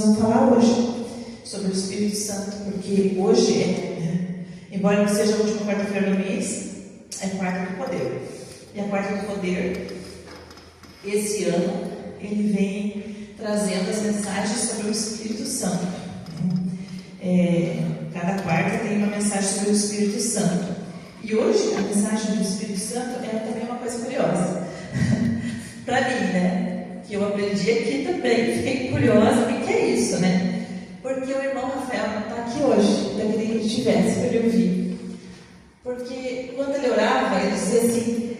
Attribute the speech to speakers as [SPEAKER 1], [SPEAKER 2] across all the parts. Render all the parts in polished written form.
[SPEAKER 1] vamos falar hoje sobre o Espírito Santo, porque hoje, embora não seja a última quarta-feira do mês, é a quarta do poder. E a quarta do poder, esse ano, ele vem trazendo as mensagens sobre o Espírito Santo. Cada quarta tem uma mensagem sobre o Espírito Santo. E hoje a mensagem do Espírito Santo é também uma coisa curiosa. Para mim, né? Que eu aprendi aqui também, fiquei curiosa, o que é isso, né? Porque o irmão Rafael não está aqui hoje, eu queria que ele estivesse para ele ouvir. Porque quando ele orava, ele dizia assim,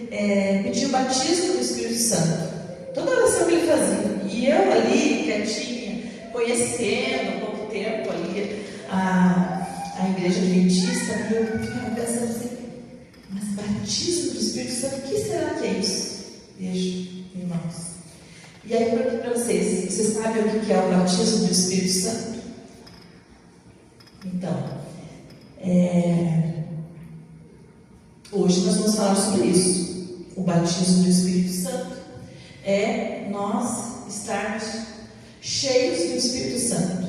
[SPEAKER 1] pedia o batismo do Espírito Santo. Toda oração que ele fazia. E eu ali, quietinha, conhecendo, há pouco tempo ali, a igreja adventista, e eu ficava pensando assim, mas batismo do Espírito Santo, o que será que é isso? Veja, irmãos. E aí eu pergunto para vocês sabem o que é o batismo do Espírito Santo? Então, hoje nós vamos falar sobre isso. O batismo do Espírito Santo é nós estarmos cheios do Espírito Santo.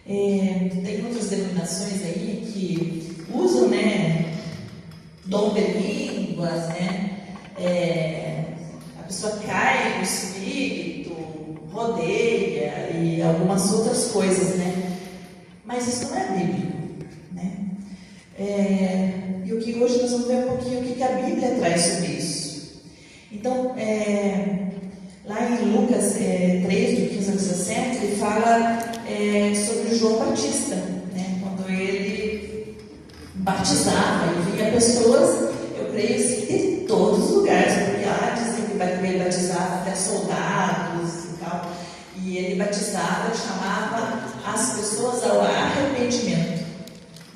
[SPEAKER 1] Tem outras denominações aí que usam, né, dom de línguas, né, a pessoa cai no Espírito, rodeia e algumas outras coisas, né, mas isso não é bíblico, né, e o que hoje nós vamos ver um pouquinho o que a Bíblia traz sobre isso. Então, lá em Lucas 3, do 15 ao 17, ele fala sobre João Batista, né? Quando ele batizava, ele vinha pessoas, eu creio assim, de todos os lugares, porque dizem que ele batizava até soldados e tal, e ele batizava, chamava as pessoas ao arrependimento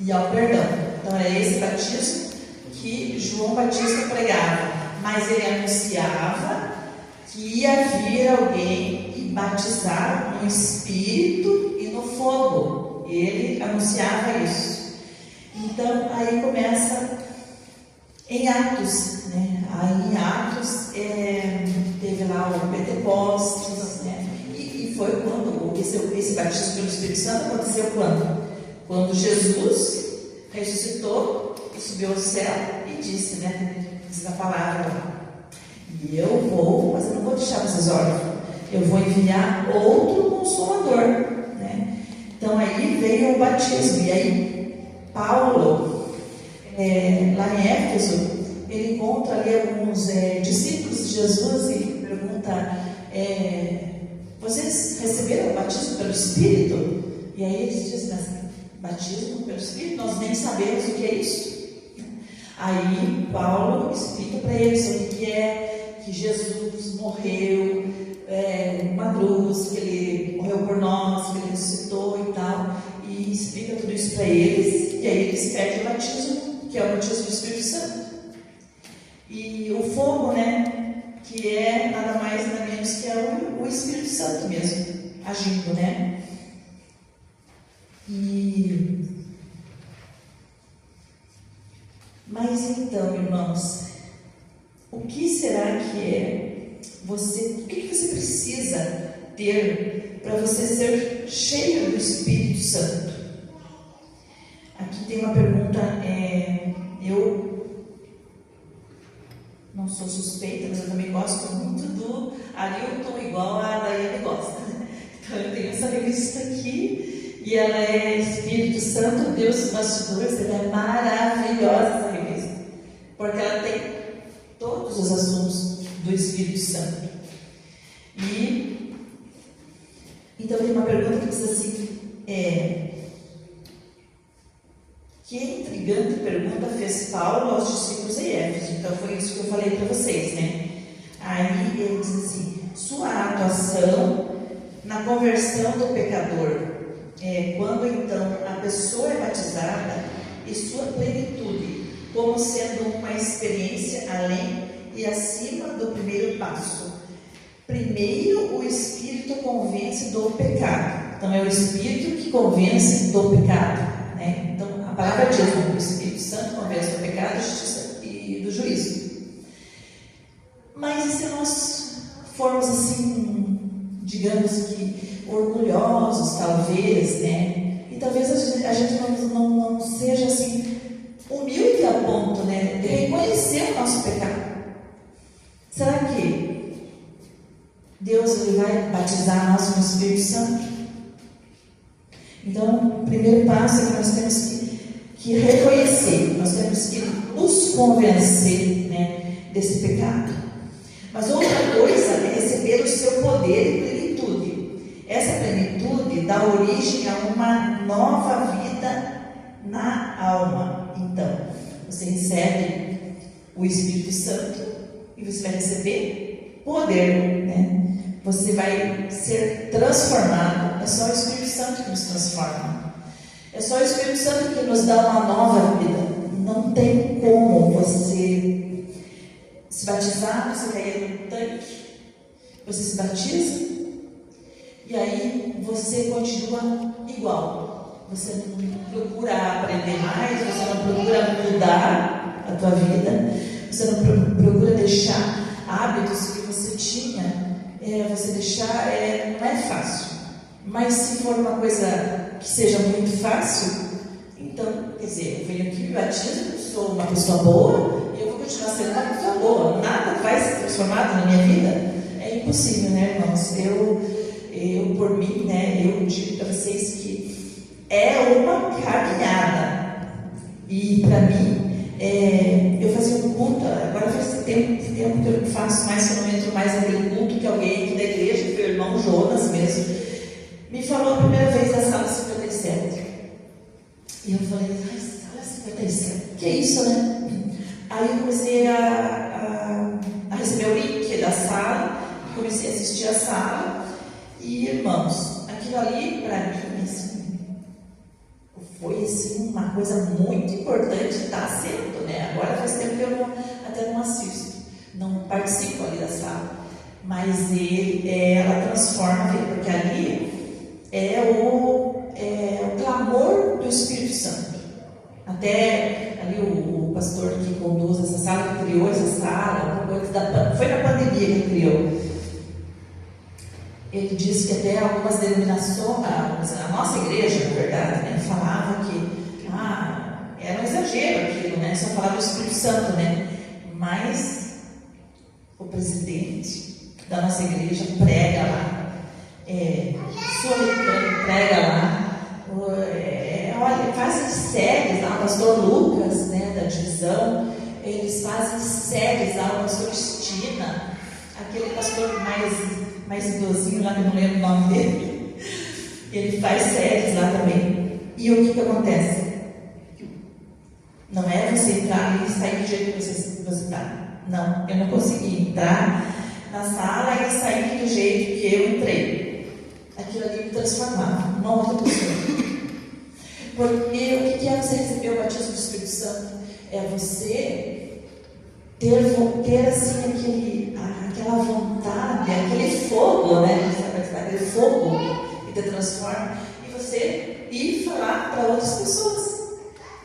[SPEAKER 1] e ao perdão. Então é esse batismo que João Batista pregava, mas ele anunciava que ia vir alguém e batizar no Espírito e no fogo. Ele anunciava isso. Então, aí começa em Atos, né? Aí em Atos teve lá o Pentecostes, né? E foi quando esse batismo pelo Espírito Santo aconteceu quando? Quando Jesus ressuscitou e subiu ao céu e disse, né? Diz a palavra, e eu vou, mas eu não vou deixar vocês órfãos, eu vou enviar outro Consolador, né? Então aí veio o batismo, e aí Paulo, lá em Éfeso, ele encontra ali alguns discípulos de Jesus e pergunta, vocês receberam o batismo pelo Espírito? E aí eles dizem assim, batismo pelo Espírito? Nós nem sabemos o que é isso. Aí Paulo explica para eles o que é que Jesus morreu numa cruz, que ele morreu por nós, que ele ressuscitou e tal, e explica tudo isso para eles, e aí eles pedem o batismo, que é o batismo do Espírito Santo. E o fogo, né, que é nada mais nada menos que o Espírito Santo mesmo, agindo, né? Mas então, irmãos, o que será que o que você precisa ter para você ser cheio do Espírito Santo? Aqui tem uma pergunta, eu não sou suspeita, mas eu também gosto muito do Arilton, igual a Daiane gosta. Então eu tenho essa revista aqui, e ela é Espírito Santo, Deus dos Bastidores, ela é maravilhosa essa revista, porque ela tem todos os assuntos do Espírito Santo. E então tem uma pergunta que diz assim, que intrigante pergunta fez Paulo aos discípulos em Éfeso. Então foi isso que eu falei para vocês, né? Aí ele diz assim, sua atuação na conversão do pecador, quando então a pessoa é batizada, e sua plenitude, como sendo uma experiência além e acima do primeiro passo. Primeiro, o Espírito convence do pecado. Então, é o Espírito que convence do pecado, né? Então, a palavra diz, o Espírito Santo convence do pecado, da justiça e do juízo. Mas e se nós formos assim, digamos que, orgulhosos, talvez, né? E talvez a gente não seja assim, humilde a ponto, né, de reconhecer o nosso pecado. Será que Deus ele vai batizar nós com o Espírito Santo? Então, o primeiro passo é que nós temos que reconhecer, nós temos que nos convencer, né, desse pecado. Mas outra coisa é receber o seu poder e plenitude. Essa plenitude dá origem a uma nova vida na alma. Então, você recebe o Espírito Santo e você vai receber poder, né? Você vai ser transformado. É só o Espírito Santo que nos transforma. É só o Espírito Santo que nos dá uma nova vida. Não tem como você se batizar, você cair no tanque, você se batiza e aí você continua igual. Você não procura aprender mais, você não procura mudar a tua vida, você não procura deixar hábitos que você tinha. Você deixar não é fácil, mas se for uma coisa que seja muito fácil, então, quer dizer, eu venho aqui, me batizo, sou uma pessoa boa e eu vou continuar sendo uma pessoa boa, nada vai ser transformado na minha vida. É impossível, né, irmãos? Eu por mim, né, eu digo para vocês que é uma caminhada. E para mim, eu fazia um culto, agora faz tempo que eu não faço mais, que eu não entro mais naquele culto que alguém aqui da igreja, que o irmão Jonas mesmo, me falou a primeira vez da sala 57. E eu falei, sala 57, que é isso, né? Aí eu comecei a receber o link da sala, comecei a assistir a sala, e irmãos, aquilo ali para mim, assim, foi assim, uma coisa muito importante, está sendo, né? Agora faz tempo que eu até não assisto, não participo ali da sala, mas ela transforma a vida, porque ali é o clamor do Espírito Santo. Até ali o pastor que conduz essa sala, que criou essa sala, foi na pandemia que ele criou. Ele disse que até algumas denominações, a nossa igreja, na verdade, né, falava que era um exagero aquilo, né? Só falar do Espírito Santo, né? Mas o presidente da nossa igreja prega lá, prega lá, olha, fazem séries lá, o pastor Lucas, né, da divisão, eles fazem séries lá, o pastor Estina, aquele pastor mais idosinho lá, que eu não lembro o nome dele, ele faz séries lá também. E o que acontece? Não é você entrar e sair do jeito que você está. Não, eu não consegui entrar na sala e sair do jeito que eu entrei. Aquilo ali me transformava numa outra pessoa. Porque o que é você receber o batismo do Espírito Santo? É você ter assim aquela vontade, aquele fogo, né? Aquele fogo que te transforma, e você ir falar para outras pessoas.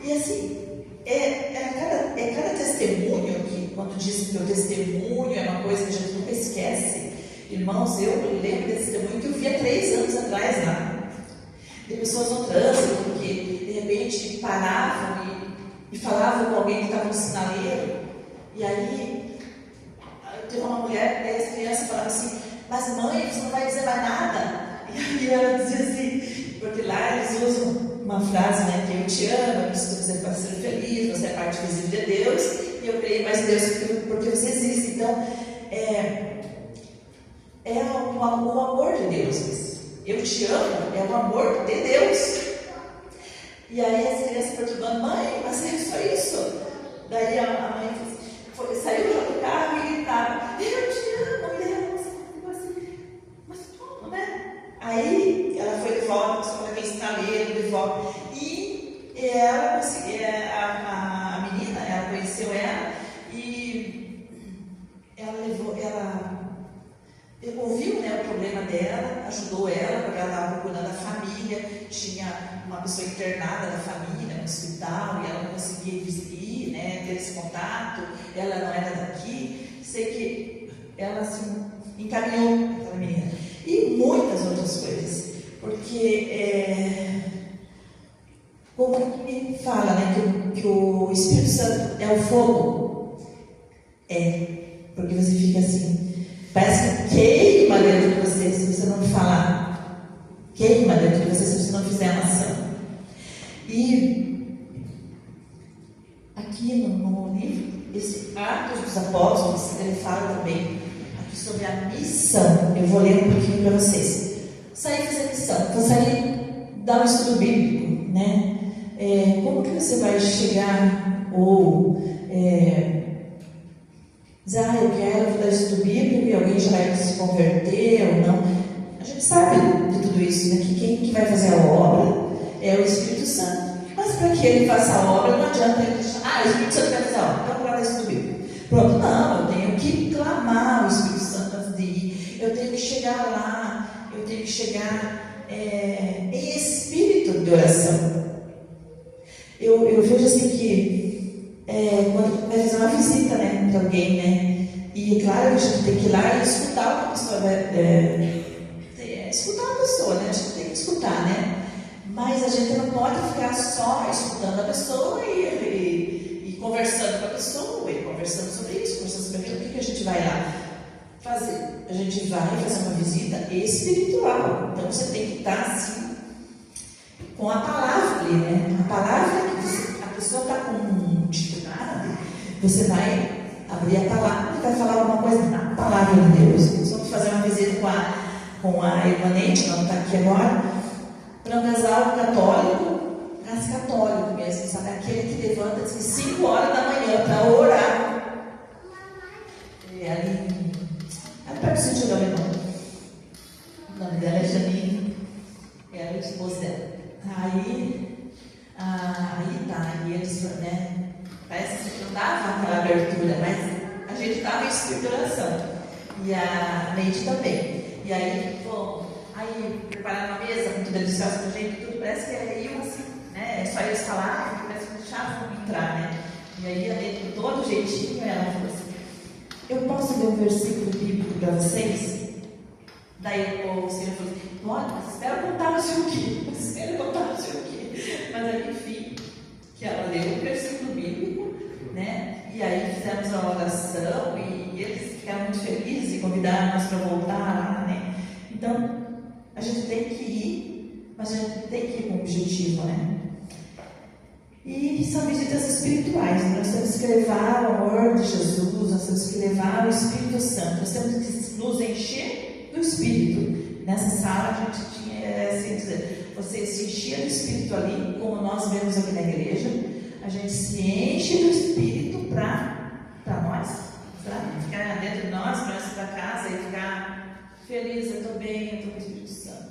[SPEAKER 1] E assim, cada testemunho que, quando dizem que o testemunho é uma coisa que a gente nunca esquece. Irmãos, eu lembro desse testemunho que eu vi há 3 anos atrás lá. De pessoas no trânsito que de repente paravam e falavam com alguém que estava no sinaleiro. E aí teve uma mulher, e as crianças falavam assim, mas mãe, você não vai dizer mais nada? E aí ela dizia assim, porque lá eles usam uma frase, né, que eu te amo, eu preciso dizer para ser feliz, você é parte visível de Deus, e eu creio mais em Deus porque você existe. Então, o amor de Deus. Eu te amo, é o amor de Deus. E aí as crianças perguntando, mãe, mas é só isso? Daí a mãe saiu do carro e gritava, eu te amo, e ela ficou assim, mas como, né? Aí ela foi de volta, passou por aquele sinaleiro de volta, e ela conseguiu, a menina, ela conheceu ela, e ela ouviu, né, o problema dela, ajudou ela, porque ela estava procurando a família, tinha uma pessoa internada da família no hospital, e ela não conseguia ir, né, ter esse contato, ela não era daqui, sei que ela assim, encaminhou aquela menina. E outras coisas. Porque, como que fala, né, que o Espírito Santo é o fogo? Porque você fica assim, parece que queima dentro de você se você não falar. Queima dentro de você se você não fizer a ação. E aqui no livro, esse Atos dos Apóstolos, ele fala também aqui sobre a missão. Eu vou ler um pouquinho para vocês. Sair fazer missão, então sair dar um estudo bíblico, né? Como que você vai chegar ou dizer, eu quero dar estudo bíblico e alguém já vai se converter ou não? A gente sabe de tudo isso, né? Que quem que vai fazer a obra é o Espírito Santo. Mas para que ele faça a obra, não adianta ele deixar, o Espírito Santo vai fazer a obra, então para estudo bíblico. Pronto, não, eu tenho que clamar o Espírito Santo antes de ir, eu tenho que chegar lá, eu tenho que chegar em espírito de oração. Eu vejo assim que quando vai fazer uma visita, né, para alguém, né, e claro, a gente tem que ir lá e escutar o que a pessoa vai escutar a pessoa, né, a gente tem que escutar, né, mas a gente não pode ficar só escutando a pessoa e conversando com a pessoa, e conversando sobre isso, conversando sobre aquilo. O que a gente vai lá fazer? A gente vai fazer uma visita espiritual, então você tem que estar assim, com a palavra ali, né? A palavra que a pessoa está com dificuldade, você vai abrir a palavra e vai falar alguma coisa na palavra de Deus. Vamos fazer uma visita com a irmã Neide, não está aqui agora, para um casal católico, mas católico mesmo, sabe? Aquele que levanta às 5 horas da manhã para orar. Ali perto do sítio da minha irmã. O nome dela é Janine, ela é a esposa dela. Aí eles, né, parece que não dava aquela abertura, mas a gente estava em espírito de oração, e a Neide também, e aí, prepararam uma mesa muito deliciosa pra gente, tudo parece que iam assim, né, só eles falaram, parece que deixavam entrar, né, e aí a Neide, com todo jeitinho, ela falou assim, eu posso ler um versículo bíblico para vocês? Daí o Senhor falou assim, pode, mas espera contar não sei o quê, mas aí, enfim, que ela leu o versículo bíblico, né, e aí fizemos a oração, e eles ficaram muito felizes e convidaram nós para voltar lá, né, então, a gente tem que ir, mas a gente tem que ir com objetivo, né, e são visitas espirituais, nós temos que levar o amor de Jesus, nós temos que levar o Espírito Santo, nós temos que nos encher do Espírito. Nessa sala a gente tinha, assim dizer, você se enchia do Espírito ali, como nós vemos aqui na igreja, a gente se enche do Espírito para nós, sabe? Ficar dentro de nós, para nós ir para casa e ficar feliz, eu estou bem, eu estou com o Espírito Santo.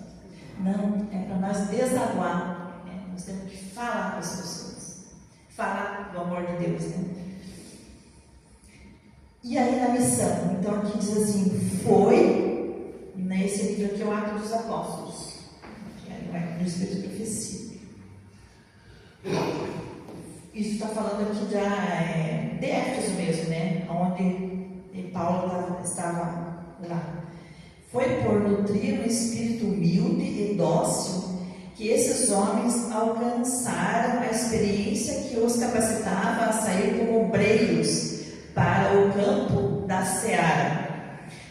[SPEAKER 1] Não, é para nós desaguar, né? Nós temos que falar com as pessoas, falar do amor de Deus, né? E aí na missão, então aqui diz assim, foi nesse livro aqui é o Atos dos Apóstolos, que é no Espírito de Profecia. Isso está falando aqui de Éfeso mesmo, né? Onde Paulo estava lá. Foi por nutrir um espírito humilde e dócil que esses homens alcançaram a experiência que os capacitava a sair como obreiros para o campo da seara.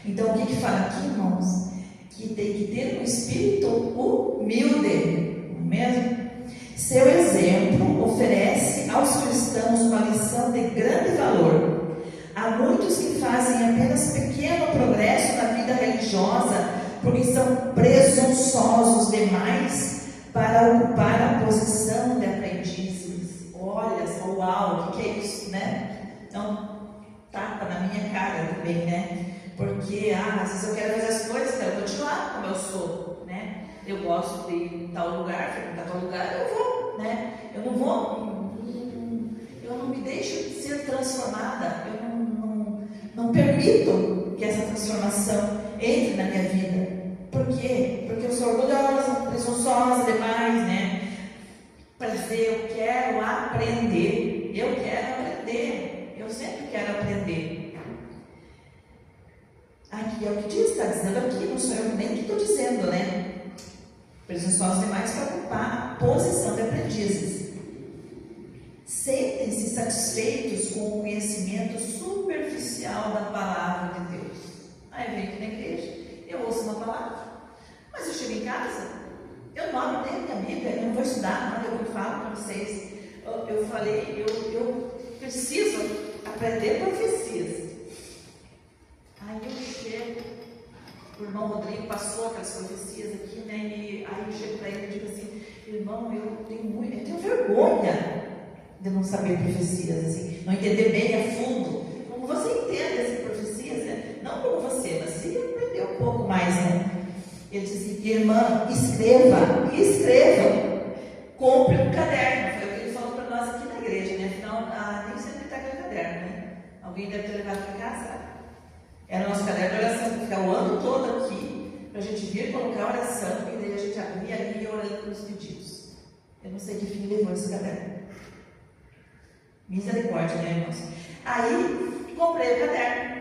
[SPEAKER 1] Então, o que fala aqui, irmãos? Que tem que ter um espírito humilde, não é mesmo? Seu exemplo oferece aos cristãos uma lição de grande valor. Há muitos que fazem apenas pequeno progresso na vida religiosa porque são presunçosos demais para ocupar a posição de aprendizes. Olha só, uau, o que é isso, né? Então, tapa na minha cara também, né? Porque, às vezes eu quero fazer as coisas, quero continuar como eu sou, né? Eu gosto de ir em tal lugar, frequentar tal lugar, eu vou, né? Eu não me deixo ser transformada, eu não permito que essa transformação entre na minha vida. Por quê? Porque eu sou orgulhosa, presunçosa demais, né? Para dizer, eu quero aprender, eu sempre quero aprender. Aqui é o que diz, está dizendo aqui, não sou eu nem que estou dizendo, né? presunçosos demais para ocupar a posição de aprendizes. Sentem-se satisfeitos com o conhecimento superficial da palavra de Deus. Aí eu venho aqui na igreja, eu ouço uma palavra, mas eu chego em casa, eu não abro nem a minha Bíblia, eu não vou estudar nada, eu falo para vocês. Eu falei, eu preciso aprender profecias. Aí eu chego, o irmão Rodrigo passou aquelas profecias aqui, né? E aí eu chego para ele e digo assim: irmão, eu tenho vergonha de não saber profecias, assim, não entender bem a fundo. Como você entende essas profecias, né? Não como você, mas se aprender um pouco mais, né? Ele disse assim: irmã, escreva, compre um caderno. Foi o que ele falou para nós aqui na igreja, né? Afinal, nem sempre está aquele caderno, né? Alguém deve ter levado para casa. Era o nosso caderno de oração, que fica o ano todo aqui, para a gente vir colocar a oração, e daí a gente abria ali e orando pelos pedidos. Eu não sei que fim levou esse caderno. Misericórdia, né, irmãos? Aí, comprei o caderno.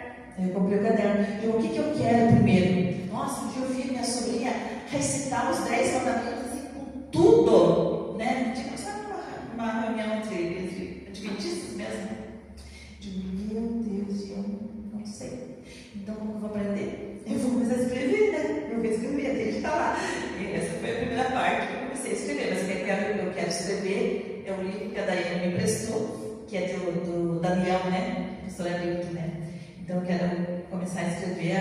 [SPEAKER 1] Digo, o que eu quero primeiro? Nossa, um dia eu vi minha sobrinha recitar os 10 mandamentos assim, com tudo, né? Tipo, sabe uma reunião entre adventistas mesmo? Digo, meu Deus, eu não sei. Então, como eu vou aprender? Eu vou começar a escrever, né? Eu vou escrever, tem que estar lá. E essa foi a primeira parte que eu comecei a escrever. Mas eu quero escrever é o livro que a Daiane me emprestou, que é do Daniel, né? Do Soledade, né? Então, eu quero começar a escrever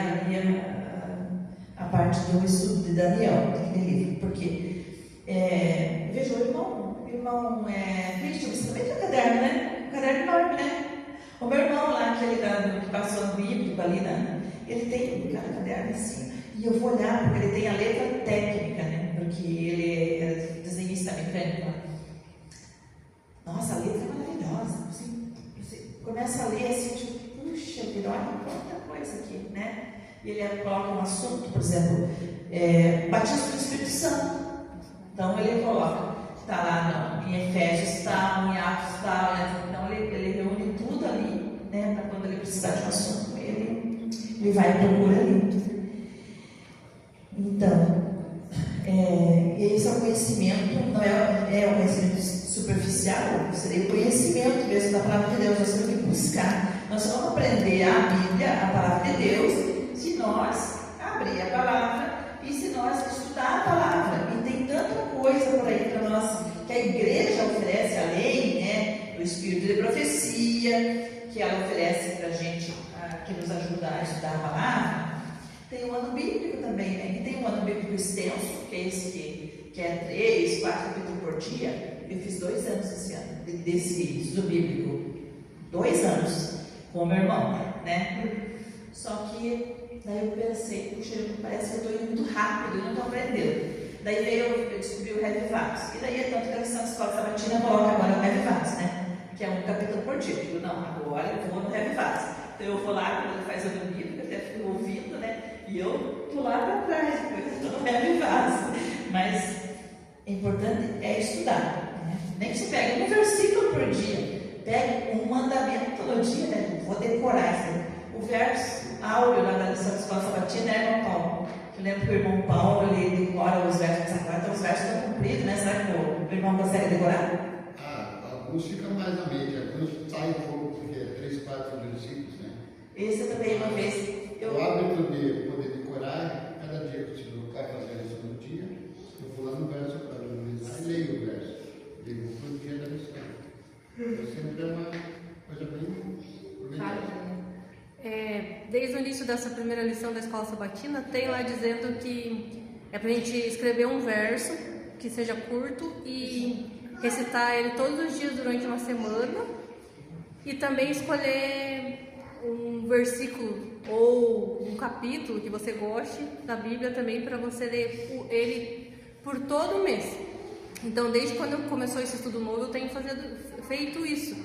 [SPEAKER 1] a parte do estudo de Daniel, daquele livro. Porque, veja, o irmão Cristian, você também tem um caderno, né? Um caderno enorme, né? O meu irmão lá, que passou no bíblico ali, ele tem cada caderno assim, e eu vou olhar, porque ele tem a letra técnica, né? Porque ele é desenhista mecânico. Nossa, a letra é maravilhosa. Você começa a ler assim, tipo, puxa vida, olha quanta coisa aqui, né? E ele coloca um assunto, por exemplo, batismo do Espírito Santo. Então ele coloca, está lá em Efésios, está em Atos, está, então ele reúne tudo ali, né, para quando ele precisar de um assunto, ele vai e procura ali. Então, esse é o conhecimento, não é o conhecimento superficial, seria o conhecimento mesmo da palavra de Deus. Nós temos que buscar, nós vamos aprender a Bíblia, a palavra de Deus, se nós abrir a palavra e se nós estudar a palavra. E tem tanta coisa por aí para nós, que a igreja oferece, além, né, do espírito de profecia, que ela oferece para a gente, que nos ajuda a estudar a palavra. Tem o ano bíblico também, né? E tem um ano bíblico extenso, que é esse que é 3, 4 capítulos por dia. Eu fiz 2 anos esse ano, desse estudo bíblico. 2 anos, com o meu irmão, né? Só que daí eu pensei, puxa, parece que eu estou indo muito rápido, eu não estou aprendendo. Daí eu descobri o Revivados. E daí é tanto que a lição de escola sabatina coloca agora o Revivados, né? Que é um capítulo por dia. Eu digo, não, agora eu vou no Revivados. Então eu vou lá, quando ele faz o bíblico, até fico ouvindo, né? E eu estou lá para trás, porque eu estou no Revivados. Mas o importante é estudar, né? Nem que você pegue um versículo por dia, pegue um mandamento todo dia, né? Vou decorar isso. O verso áureo lá da lição de escola sabatina é irmão Paulo. Eu lembro que o irmão Paulo, ele decora os versos, agora então os versos estão cumpridos, né? Será que o irmão consegue decorar?
[SPEAKER 2] Alguns ficam mais na média, alguns saem um pouco, porque é 3, 4 versículos, né?
[SPEAKER 1] Esse eu também, uma vez.
[SPEAKER 2] O hábito de poder decorar, cada dia que eu te vai fazer a lição do dia, eu vou lá no verso para memorizar e leio o verso. Leio o dia da lição. Então sempre é uma coisa bem proveitosa.
[SPEAKER 3] Desde o início dessa primeira lição da escola sabatina, tem lá dizendo que é para a gente escrever um verso que seja curto e recitar ele todos os dias durante uma semana, e também escolher um versículo ou um capítulo que você goste da Bíblia também para você ler ele por todo o mês. Então, desde quando começou esse estudo novo, eu tenho feito isso.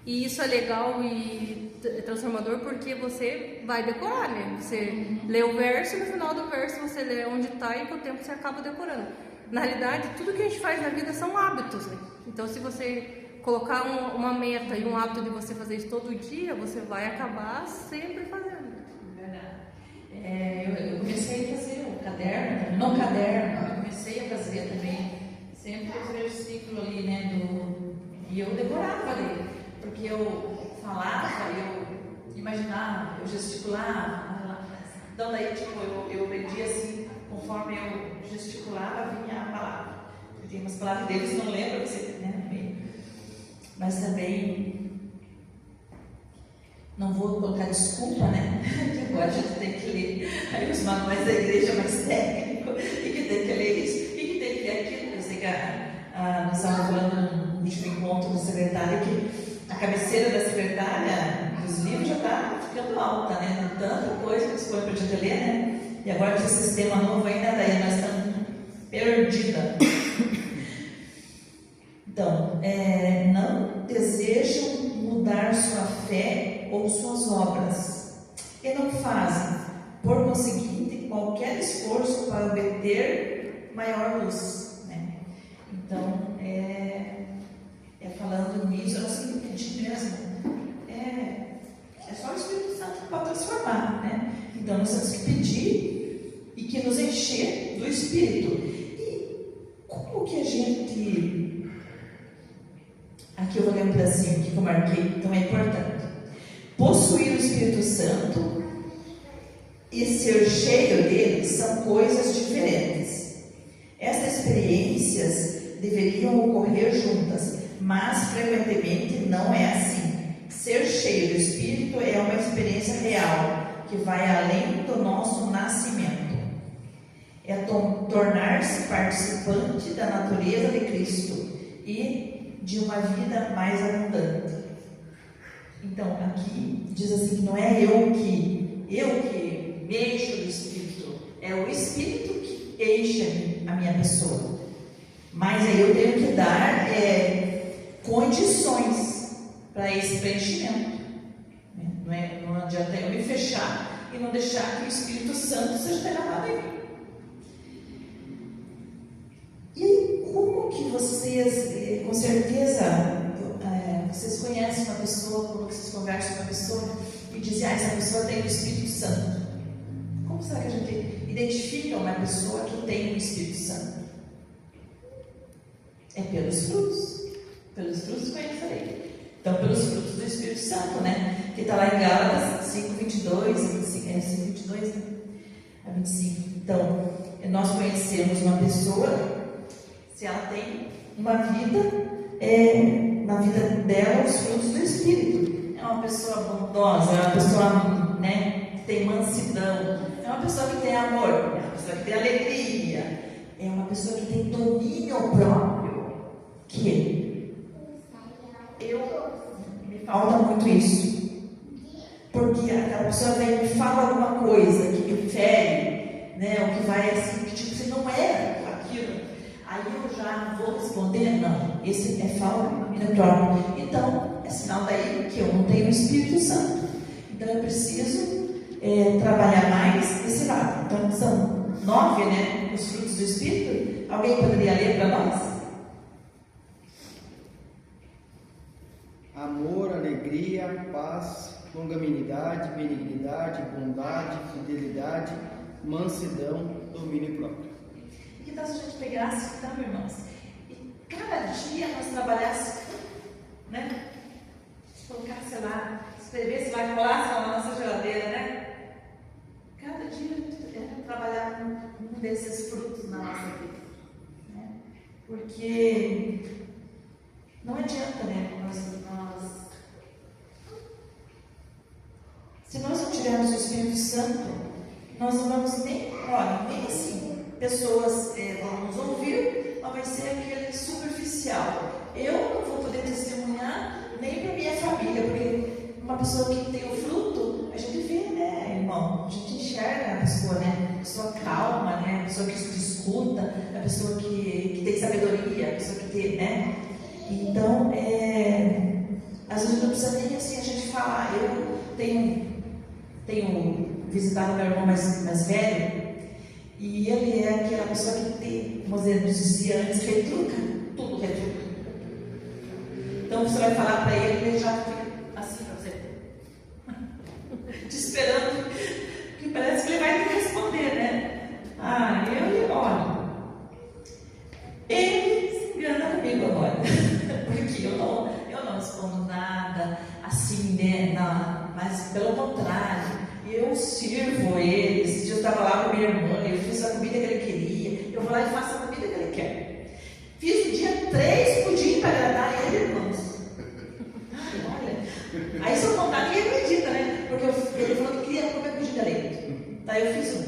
[SPEAKER 3] E isso é legal e transformador porque você vai decorar, né? Você lê o verso e no final do verso você lê onde está e com o tempo você acaba decorando. Na realidade, tudo que a gente faz na vida são hábitos, né? Então, se você colocar uma meta e um hábito de você fazer isso todo dia, você vai acabar sempre fazendo.
[SPEAKER 1] Verdade. Eu comecei a fazer o caderno, não caderno, eu comecei a fazer sempre os versículos ali, né, e eu decorava ali, porque eu falava, eu imaginava, eu gesticulava, então daí tipo, eu aprendi assim, conforme eu gesticulava, vinha a palavra. Tem umas palavras deles, não lembro, você, né, mas também não vou colocar desculpa, né, que agora a gente tem que ler aí os manuais da igreja mais técnicos, e que tem que ler isso, e que tem que ler aquilo. Eu sei que nós estávamos falando no último encontro do secretário que a cabeceira da secretária dos livros já está ficando alta, né? Tem tanta coisa que você põe para a gente ler, né? E agora com esse sistema novo ainda, daí nós estamos perdida. Então, não desejam mudar sua fé ou suas obras, e não fazem, por conseguinte, qualquer esforço para obter maior luz, né? Então, falando nisso, eu não sei pedir mesmo, é só o Espírito Santo que pode transformar, né? Então, nós temos que pedir e que nos encher do Espírito. E como que a gente... Aqui eu vou ler um pedacinho que eu marquei, então é importante. Possuir o Espírito Santo e ser cheio dele são coisas diferentes. Estas experiências deveriam ocorrer juntas, mas frequentemente não é assim. Ser cheio do Espírito é uma experiência real, que vai além do nosso nascimento. É tornar-se participante da natureza de Cristo e de uma vida mais abundante. Então, aqui diz assim que não é eu que me encho do Espírito, é o Espírito que enche a minha pessoa. Mas aí eu tenho que dar condições para esse preenchimento. Não adianta eu me fechar e não deixar que o Espírito Santo seja derramado em mim. E aí, como que vocês, com certeza, vocês conhecem uma pessoa, quando vocês conversam com uma pessoa e dizem, essa pessoa tem o Espírito Santo. Como será que a gente identifica uma pessoa que tem o Espírito Santo? É pelos frutos. Pelos frutos conhecerei. Então, pelos frutos do Espírito Santo, né? Que está lá em Gálatas 5:22, 5:22, né? A 25. Então, nós conhecemos uma pessoa, se ela tem uma vida, na vida dela, os frutos do Espírito. É uma pessoa bondosa, é uma pessoa, né, que tem mansidão, é uma pessoa que tem amor, é uma pessoa que tem alegria, é uma pessoa que tem domínio próprio. Que me falta muito isso, porque aquela pessoa vem e me fala alguma coisa que me fere, né, ou que vai assim, que tipo, você não é aquilo, aí eu já vou responder, não, esse é falta de domínio próprio. Então, é sinal daí que eu não tenho o Espírito Santo. Então eu preciso trabalhar mais esse lado. Então são 9, né, os frutos do Espírito. Alguém poderia ler para nós?
[SPEAKER 4] Amor, alegria, paz, longanimidade, benignidade, bondade, fidelidade, mansidão, domínio próprio.
[SPEAKER 1] E que tal se a gente pegasse, então, irmãos, e cada dia nós trabalhássemos, né? Colocasse lá, escrevesse lá, colasse lá na nossa geladeira, né? Cada dia a gente trabalhar com um desses frutos na nossa vida, né? Porque não adianta, né? Se nós não tivermos o Espírito Santo, nós não vamos nem assim, pessoas vão nos ouvir, mas vai ser aquele superficial. Eu não vou poder testemunhar nem para minha família, porque uma pessoa que tem o fruto, a gente vê, né, irmão? A gente enxerga a pessoa, né? A pessoa calma, né? A pessoa que escuta, a pessoa que tem sabedoria, a pessoa que tem, né? Então, às vezes não precisa nem assim a gente falar. Eu tenho visitado meu irmão mais velho, e ele é aquela pessoa que tem, como eu dizia antes, retruca, tudo retruca. Então você vai falar para ele, ele já fica assim para você, te esperando, que parece que ele vai te responder, né? Olha, ele Daí eu fiz um.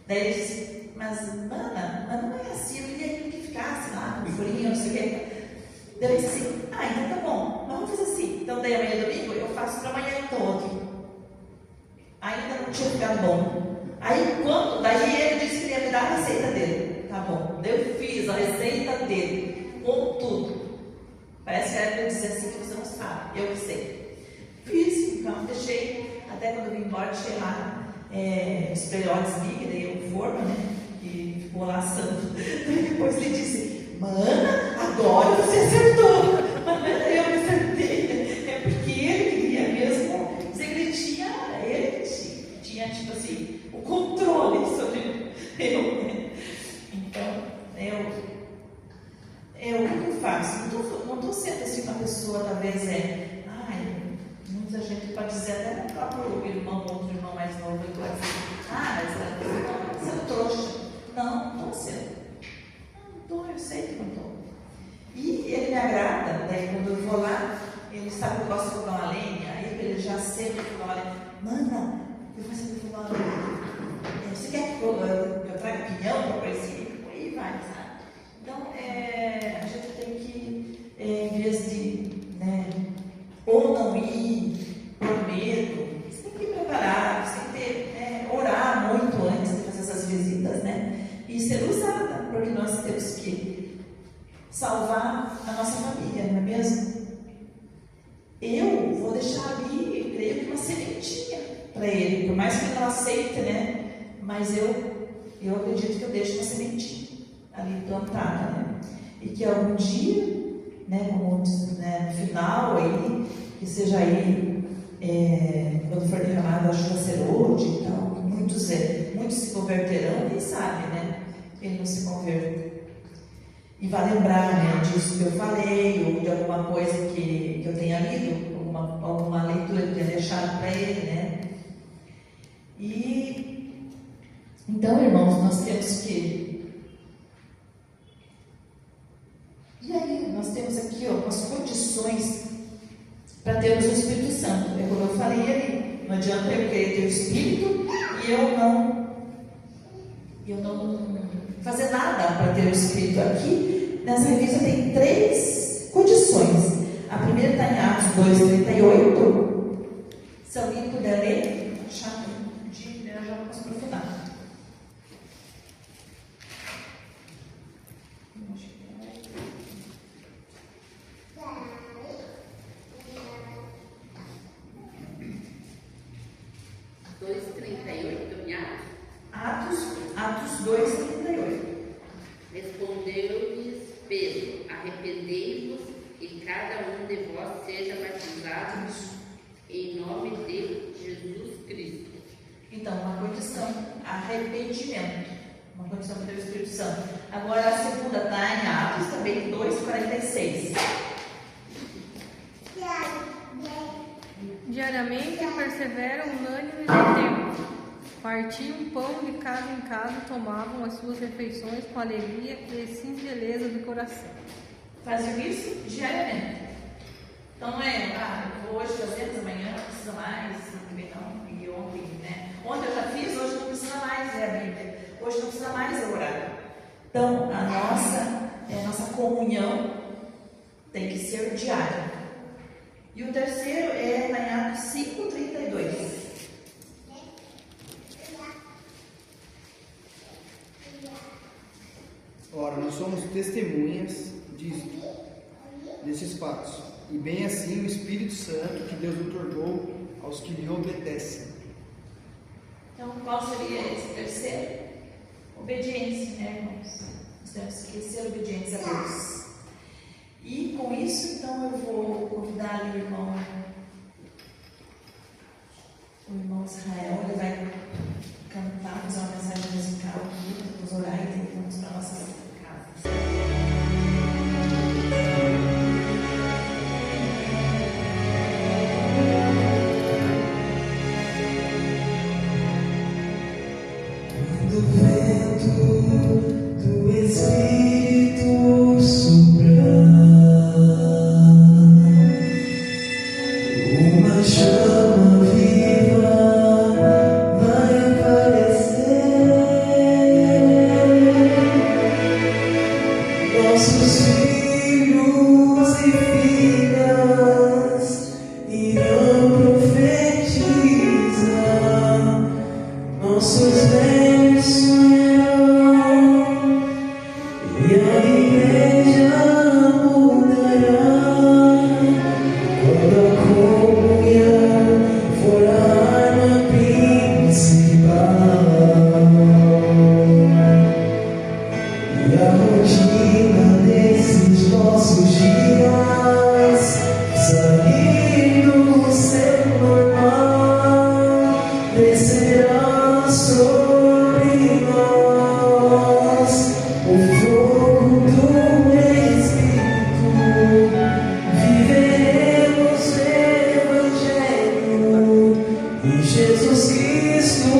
[SPEAKER 1] Daí ele disse, mas não é assim, eu queria que ficasse lá, com frio, não sei o quê. Daí eu disse assim, então tá bom, mas vamos fazer assim. Então daí amanhã é domingo, eu faço para amanhã todo. Ainda não tinha ficado bom. Daí ele disse que ia me dar a receita dele. Tá bom. Daí eu fiz a receita dele, com tudo. Parece que era para eu dizer assim que você não sabe, eu que sei. Fiz, então deixei, até quando eu vim embora, deixei lá os pelhotes líquidos e o forno, né? E ficou lá assando. Depois ele disse, mana, agora você acertou. Eu me acertei. É porque ele queria mesmo dizer que ele tinha tipo assim, o controle sobre eu, né? Então, o que eu faço? Não estou sendo assim uma pessoa, talvez muita gente pode dizer, até meu próprio irmão, outro irmão mais novo, ele pode dizer, mas você é trouxa. Não estou sendo. Não estou, eu sei que não estou. E ele me agrada, daí quando eu vou lá, ele sabe que eu gosto de fogão a lenha, aí ele já sempre fogão a lenha. Mana, eu vou fazer fogão a lenha. Você quer que eu traga pinhão para aparecer? Aí vai, sabe? Então, a gente tem que, em vez de, ou não ir por medo, você tem que ir preparado, você tem que orar muito antes de fazer essas visitas, né? E ser usada, porque nós temos que salvar a nossa família, não é mesmo? Eu vou deixar ali, creio que uma sementinha para ele, por mais que ele não aceite, né? Mas eu acredito que eu deixo uma sementinha ali plantada, né? E que algum dia, como diz, no final aí, que seja aí, quando for derramado a chuva serode e tal, que muitos se converterão, quem sabe, né? Ele não se converte. E vai lembrar, disso que eu falei, ou de alguma coisa que eu tenha lido, alguma leitura que eu tenha deixado para ele, né? E então, irmãos, nós temos que. E aí, nós temos aqui umas condições para termos o Espírito Santo. É como eu falei ali, não adianta eu querer ter o Espírito e eu não fazer nada para ter o Espírito. Aqui, nessa revista, tem 3 condições. A primeira está em Atos 2:38. Se alguém puder ler, achar que eu já posso aprofundar. Atos 2:38.
[SPEAKER 5] Respondeu-lhes Pedro, arrependei-vos e cada um de vós seja batizado em nome de Jesus Cristo.
[SPEAKER 1] Então, uma condição, arrependimento, uma condição para ter o Espírito Santo. Agora a segunda está em Atos, também 2:46.
[SPEAKER 3] Diariamente perseveram unânimes no templo. Partiam pão de casa em casa e tomavam as suas refeições com alegria e singeleza do coração.
[SPEAKER 1] Faziam isso diariamente. Então não hoje fazemos, amanhã não precisa mais, também não, e ontem, Ontem eu já fiz, hoje não precisa mais ler a Bíblia. Hoje não precisa mais orar. Então a nossa comunhão tem que ser diária. E o terceiro é em Atos 5:32.
[SPEAKER 4] Ora, nós somos testemunhas desses fatos, e bem assim o Espírito Santo que Deus otorgou aos que lhe obedecem.
[SPEAKER 1] Então, qual seria esse terceiro? Obediência, irmãos? Nós temos que ser obedientes a Deus. E com isso, então, eu vou convidar ali o irmão Israel, ele vai cantar, fazer uma mensagem musical aqui, vamos orar e vamos para nossas casas.
[SPEAKER 6] Do vento do Espírito soprar, uma chama viva vai aparecer. nossos velhos sonharão e a igreja mudará quando a comunhão for a arma principal e a rotina desses nossos dias sair do seu normal descerá sobre nós o fogo do Espírito. Viveremos o Evangelho e Jesus Cristo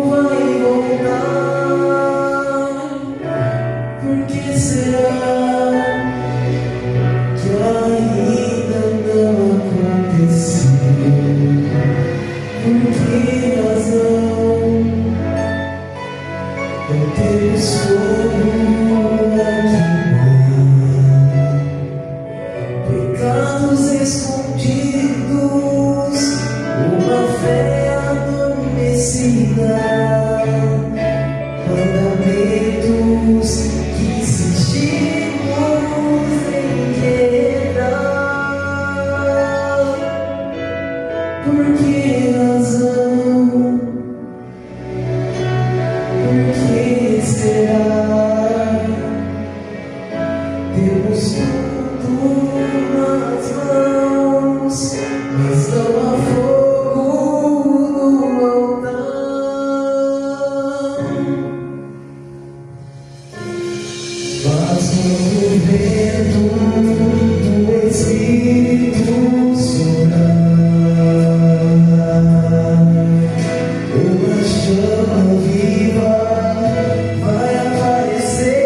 [SPEAKER 6] vai voltar. Por que será que ainda não aconteceu? Por que razão não temos fogo a queimar? Pecados escondidos, uma fé adormecida, mandamentos que insistimos em quebrar. Por que razão? Por que será? Temos tudo nas mãos, mas não há fogo no altar. Mas no vento do Espírito soprar, uma chama viva vai aparecer.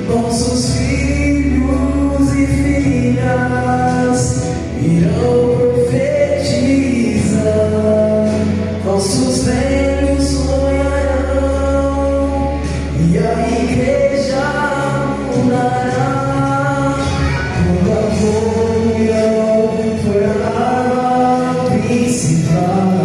[SPEAKER 6] Nossos filhos e filhas irão profetizar, nossos velhos sonharão e a igreja mudará quando a comunhão for a arma principal